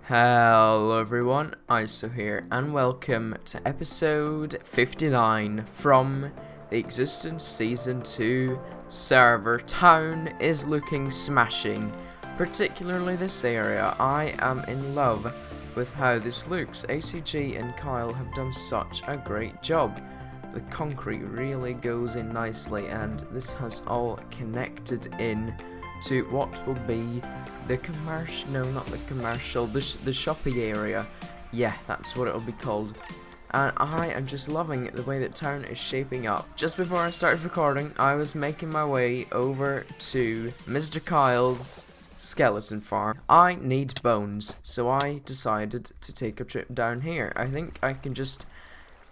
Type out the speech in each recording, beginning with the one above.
Hello everyone, Iso here, and welcome to episode 59 from the Existence Season 2 server. Town is looking smashing, particularly this area. I am in love with how this looks. ACG and Kyle have done such a great job. The concrete really goes in nicely, and this has all connected in to what will be the commercial, no, not the commercial, the shoppy area. Yeah, that's what it'll be called. And I am just loving the way that town is shaping up. Just before I started recording, I was making my way over to Mr. Kyle's skeleton farm. I need bones, so I decided to take a trip down here. I think I can just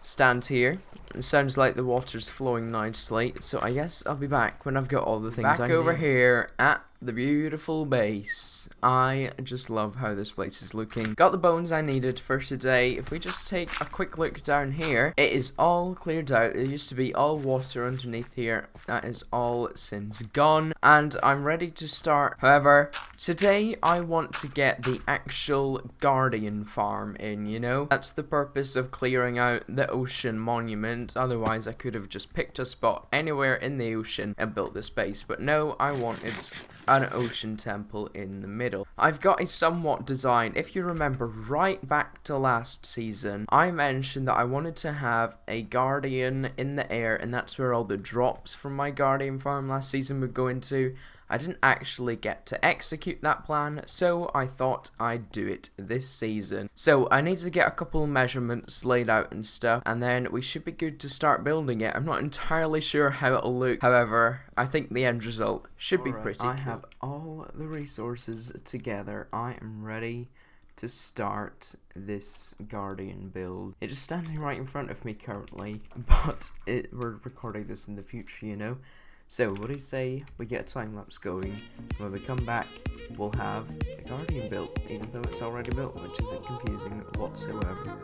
stand here. It sounds like the water's flowing nicely, so I guess I'll be back when I've got all the things I need. Back over here at the beautiful base. I just love how this place is looking. Got the bones I needed for today. If we just take a quick look down here, it is all cleared out. It used to be all water underneath here. That is all since gone, and I'm ready to start. However, today I want to get the actual Guardian farm in, you know? That's the purpose of clearing out the ocean monument. Otherwise, I could have just picked a spot anywhere in the ocean and built this base. But no, I wanted an ocean temple in the middle. I've got a somewhat design. If you remember right back to last season, I mentioned that I wanted to have a guardian in the air, and that's where all the drops from my guardian farm last season would go into. I didn't actually get to execute that plan, so I thought I'd do it this season. So I need to get a couple measurements laid out and stuff, and then we should be good to start building it. I'm not entirely sure how it'll look, however, I think the end result should be pretty cool. I have all the resources together. I am ready to start this guardian build. It is standing right in front of me currently, but we're recording this in the future, you know? So, what do you say we get a time lapse going? When we come back, we'll have the Guardian built, even though it's already built, which isn't confusing whatsoever.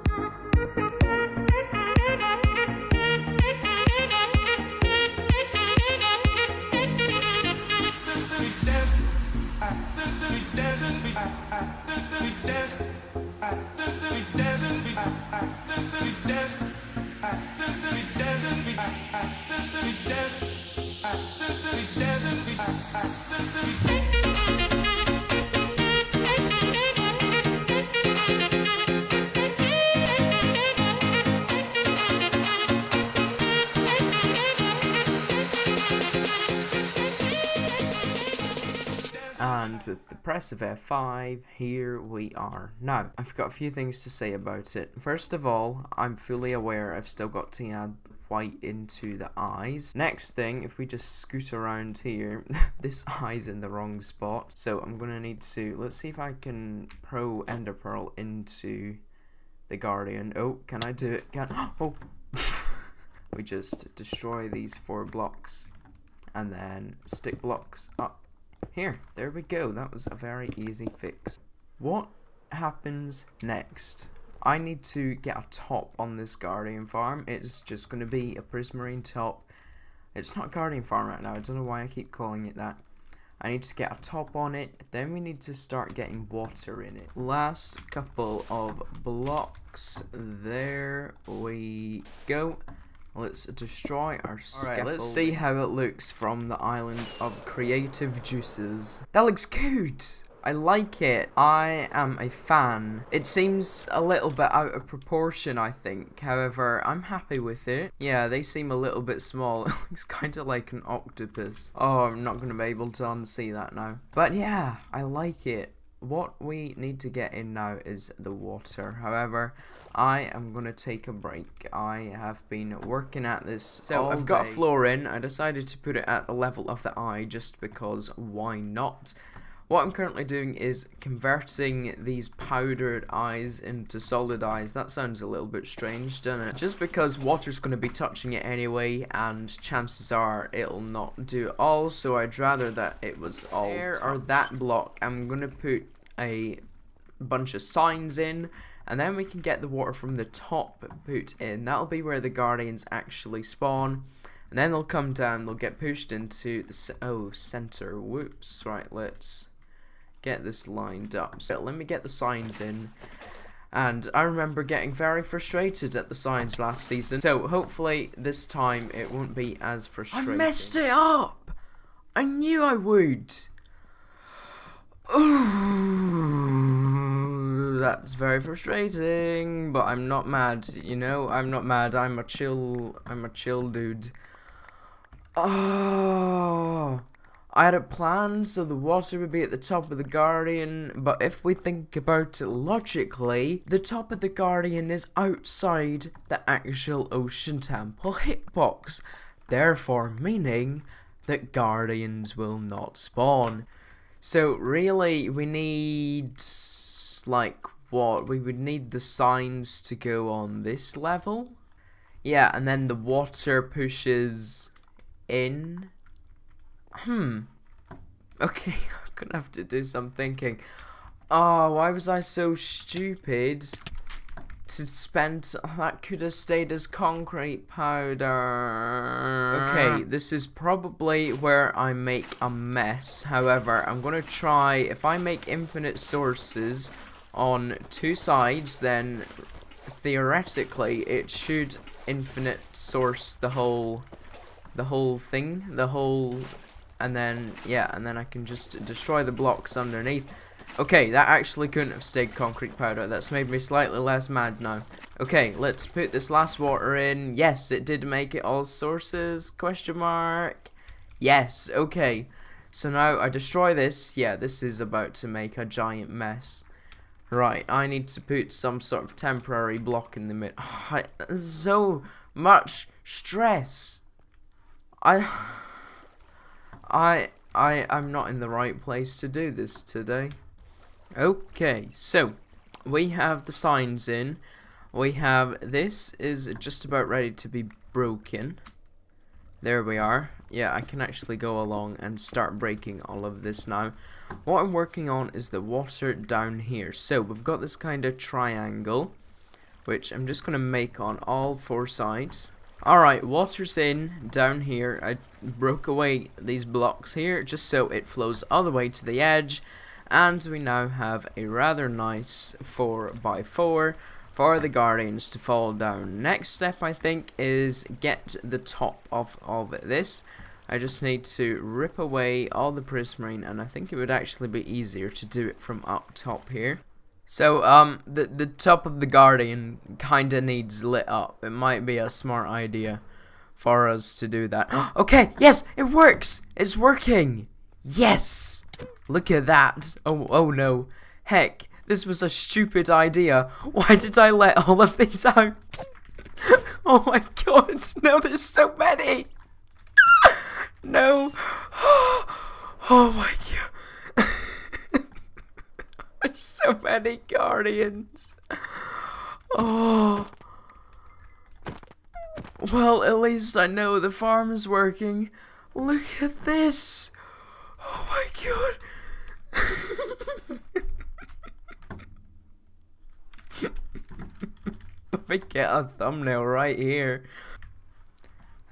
And with the press of F5, here we are. Now, I've got a few things to say about it. First of all, I'm fully aware I've still got to add white into the eyes. Next thing, if we just scoot around here, this eye's in the wrong spot. So I'm going to need to, let's see if I can pro ender pearl into the guardian. Oh, can I do it? Oh. We just destroy these 4 blocks and then stick blocks up. Here, there we go. That was a very easy fix. What happens next? I need to get a top on this guardian farm. It's just going to be a prismarine top. It's not a guardian farm right now. I don't know why I keep calling it that. I need to get a top on it. Then we need to start getting water in it. Last couple of blocks. There we go. Let's destroy our scaffold. Alright, let's see how it looks from the island of creative juices. That looks good! I like it. I am a fan. It seems a little bit out of proportion, I think. However, I'm happy with it. Yeah, they seem a little bit small. It looks kind of like an octopus. Oh, I'm not going to be able to unsee that now. But yeah, I like it. What we need to get in now is the water. However, I am going to take a break. I have been working at this so I've got a floor in. I decided to put it at the level of the eye just because why not? What I'm currently doing is converting these powdered eyes into solid eyes. That sounds a little bit strange, doesn't it? Just because water's going to be touching it anyway, and chances are it'll not do it all, so I'd rather that it was all there or that block. I'm going to put a bunch of signs in, and then we can get the water from the top put in. That'll be where the guardians actually spawn, and then they'll come down, they'll get pushed into the center. Whoops. Right, let's get this lined up. So let me get the signs in. And I remember getting very frustrated at the signs last season. So hopefully this time it won't be as frustrating. I messed it up! I knew I would! Ooh, that's very frustrating, but I'm not mad, you know? I'm not mad. I'm a chill dude. Oh, I had a plan so the water would be at the top of the Guardian, but if we think about it logically, the top of the Guardian is outside the actual Ocean Temple hitbox, therefore meaning that Guardians will not spawn. So really we need, like, what? We would need the signs to go on this level? Yeah, and then the water pushes in. Okay, I'm gonna have to do some thinking. Oh, why was I so stupid to spend... that could have stayed as concrete powder. Okay, this is probably where I make a mess. However, I'm gonna try... if I make infinite sources on two sides, then theoretically it should infinite source the whole thing, and then, yeah, and then I can just destroy the blocks underneath. Okay, that actually couldn't have stayed concrete powder. That's made me slightly less mad now. Okay, let's put this last water in. Yes, it did make it all sources, question mark. Yes, okay. So now I destroy this. Yeah, this is about to make a giant mess. Right, I need to put some sort of temporary block in the middle. So much stress. I'm not in the right place to do this today. Okay, so we have the signs in. We have this is just about ready to be broken. There we are. Yeah, I can actually go along and start breaking all of this now. What I'm working on is the water down here. So we've got this kind of triangle, which I'm just going to make on all four sides. Alright, water's in down here. I broke away these blocks here just so it flows all the way to the edge, and we now have a rather nice 4x4 for the Guardians to fall down. Next step, I think, is get the top of this. I just need to rip away all the prismarine, and I think it would actually be easier to do it from up top here. So, the top of the Guardian kinda needs lit up. It might be a smart idea for us to do that. Okay, yes, it works! It's working! Yes! Look at that. Oh no. Heck, this was a stupid idea. Why did I let all of these out? Oh my god, no, there's so many! No. Oh my god. There's so many Guardians. Oh. Well, at least I know the farm is working. Look at this. Oh my god. Let me get a thumbnail right here.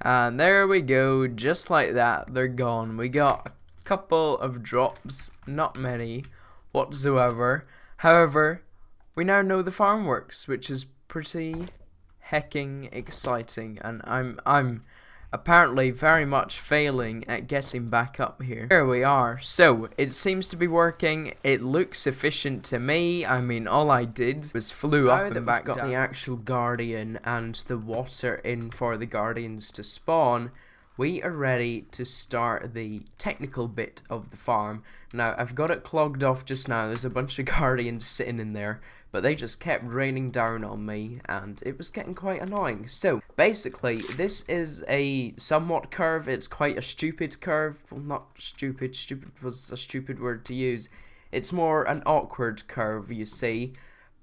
And there we go. Just like that, they're gone. We got a couple of drops, not many whatsoever. However, we now know the farm works, which is pretty hecking exciting, and I'm apparently very much failing at getting back up here. Here we are. So it seems to be working. It looks efficient to me. I mean, all I did was flew up and back down. Got the actual Guardian and the water in for the Guardians to spawn. We are ready to start the technical bit of the farm. Now, I've got it clogged off just now. There's a bunch of Guardians sitting in there, but they just kept raining down on me, and it was getting quite annoying. So, basically, this is a somewhat curve. It's quite a stupid curve. Well, not stupid. Stupid was a stupid word to use. It's more an awkward curve, you see.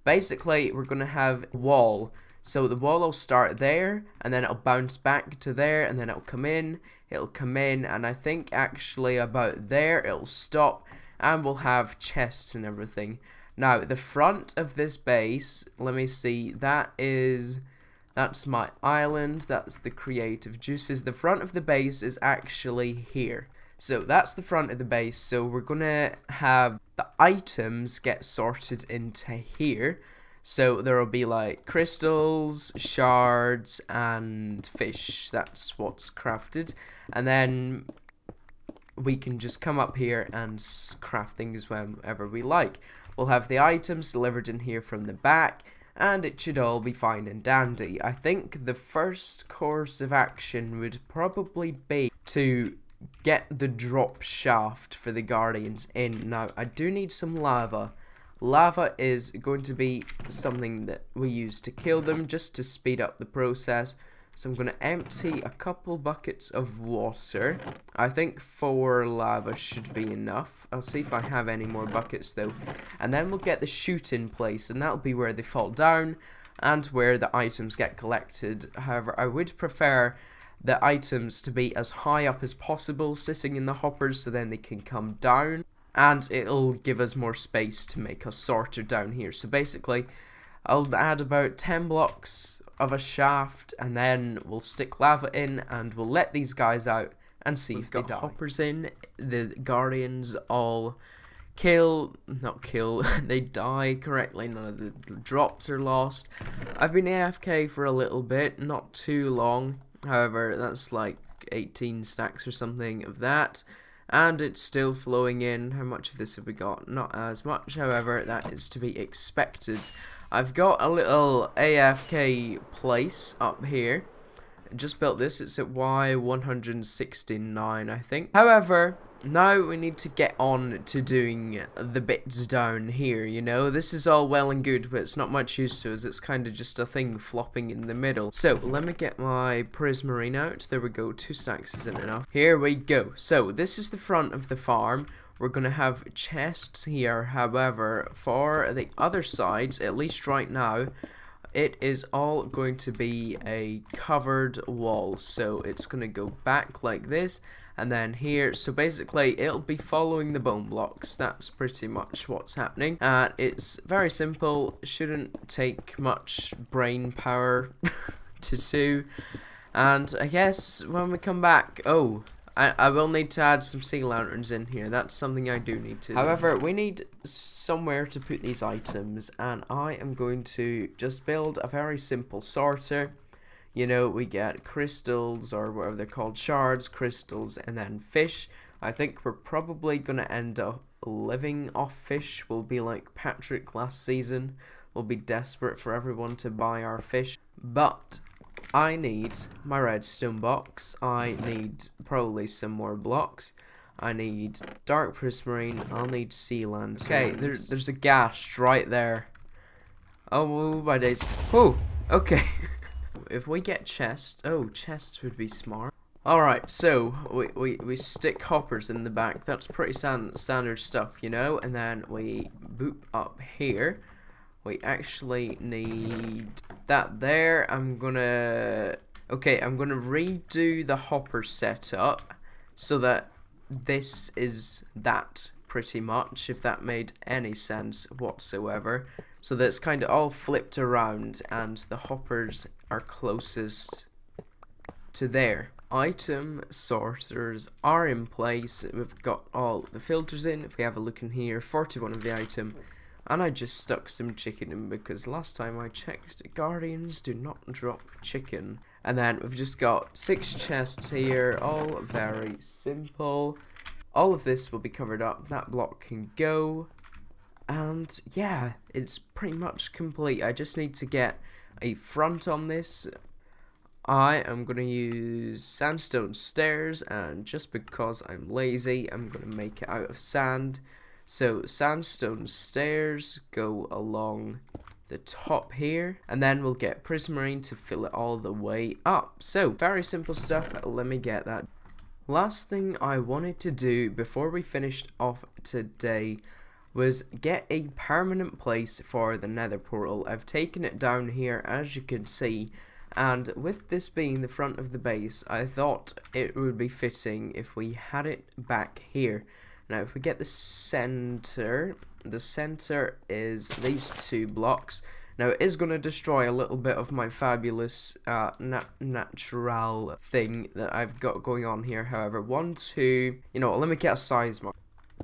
Basically, we're going to have a wall. So the wall will start there, and then it'll bounce back to there, and then it'll come in, and I think actually about there it'll stop, and we'll have chests and everything. Now, the front of this base, let me see, that's my island, that's the creative juices. The front of the base is actually here. So that's the front of the base. So we're gonna have the items get sorted into here. So there will be like crystals, shards, and fish. That's what's crafted. And then we can just come up here and craft things whenever we like. We'll have the items delivered in here from the back, and it should all be fine and dandy. I think the first course of action would probably be to get the drop shaft for the Guardians in. Now, I do need some lava. Lava is going to be something that we use to kill them, just to speed up the process. So I'm going to empty a couple buckets of water. I think 4 lava should be enough. I'll see if I have any more buckets though. And then we'll get the chute in place, and that'll be where they fall down and where the items get collected. However, I would prefer the items to be as high up as possible, sitting in the hoppers, so then they can come down. And it'll give us more space to make a sorter down here. So basically, I'll add about 10 blocks of a shaft, and then we'll stick lava in, and we'll let these guys out and see if they die. Hoppers in, the Guardians all they die correctly, none of the drops are lost. I've been AFK for a little bit, not too long, however, that's like 18 stacks or something of that. And it's still flowing in. How much of this have we got? Not as much, however, that is to be expected. I've got a little AFK place up here. Just built this. It's at Y169, I think. However, now we need to get on to doing the bits down here, you know. This is all well and good, but it's not much use to us. It's kind of just a thing flopping in the middle. So, let me get my prismarine out. There we go. 2 stacks isn't enough. Here we go. So, this is the front of the farm. We're going to have chests here. However, for the other sides, at least right now, it is all going to be a covered wall. So, it's going to go back like this. And then here, so basically it'll be following the bone blocks. That's pretty much what's happening. It's very simple, shouldn't take much brain power to do. And I guess when we come back, I will need to add some sea lanterns in here. That's something I do need to do. However, we need somewhere to put these items, and I am going to just build a very simple sorter. You know, we get crystals, or whatever they're called, shards, crystals, and then fish. I think we're probably going to end up living off fish. We'll be like Patrick last season. We'll be desperate for everyone to buy our fish. But I need my redstone box. I need probably some more blocks. I need dark prismarine. I'll need sea lanterns. Okay, there's a ghast right there. Oh, my days. Oh, okay. If we get chests, chests would be smart. Alright, so we stick hoppers in the back. That's pretty standard stuff, you know. And then we boop up here. We actually need that there. I'm gonna redo the hopper setup so that this is that pretty much, if that made any sense whatsoever. So that's kind of all flipped around, and the hoppers are closest to there. Item sorters are in place. We've got all the filters in. If we have a look in here, 41 of the item. And I just stuck some chicken in because last time I checked, Guardians do not drop chicken. And then we've just got 6 chests here, all very simple. All of this will be covered up. That block can go. And yeah, it's pretty much complete. I just need to get a front on this. I am going to use sandstone stairs, and just because I'm lazy, I'm going to make it out of sand. So sandstone stairs go along the top here, and then we'll get prismarine to fill it all the way up. So very simple stuff. Let me get that. Last thing I wanted to do before we finished off today was get a permanent place for the nether portal. I've taken it down here, as you can see, and with this being the front of the base, I thought it would be fitting if we had it back here. Now if we get the center is these 2 blocks. Now it is going to destroy a little bit of my fabulous natural thing that I've got going on here. However, 1, 2, you know what, let me get a size mark.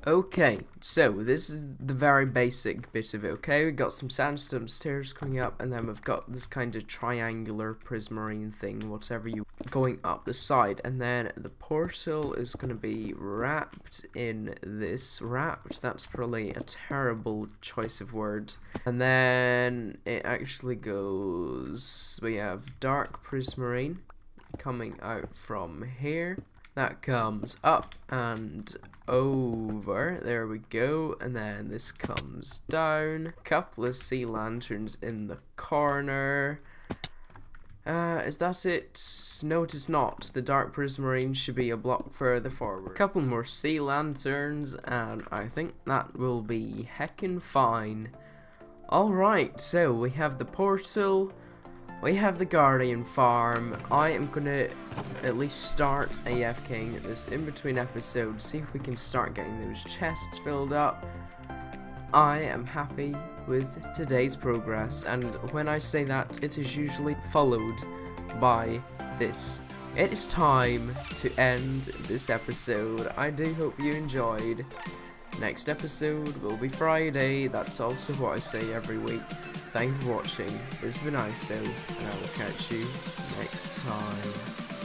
Okay, so this is the very basic bit of it, okay? We've got some sandstone stairs coming up, and then we've got this kind of triangular prismarine thing, whatever you going up the side, and then the portal is going to be wrapped in this. Wrapped, that's probably a terrible choice of words. And then it actually goes, we have dark prismarine coming out from here. That comes up and over, there we go, and then this comes down. Couple of sea lanterns in the corner. Is that it? No, it is not. The dark prismarine should be a block further forward. Couple more sea lanterns, and I think that will be heckin' fine. Alright, so we have the portal. We have the Guardian farm. I am gonna at least start AFKing this in between episodes, see if we can start getting those chests filled up. I am happy with today's progress, and when I say that, it is usually followed by this. It is time to end this episode. I do hope you enjoyed. Next episode will be Friday. That's also what I say every week. Thanks for watching. This has been Iso, and I will catch you next time.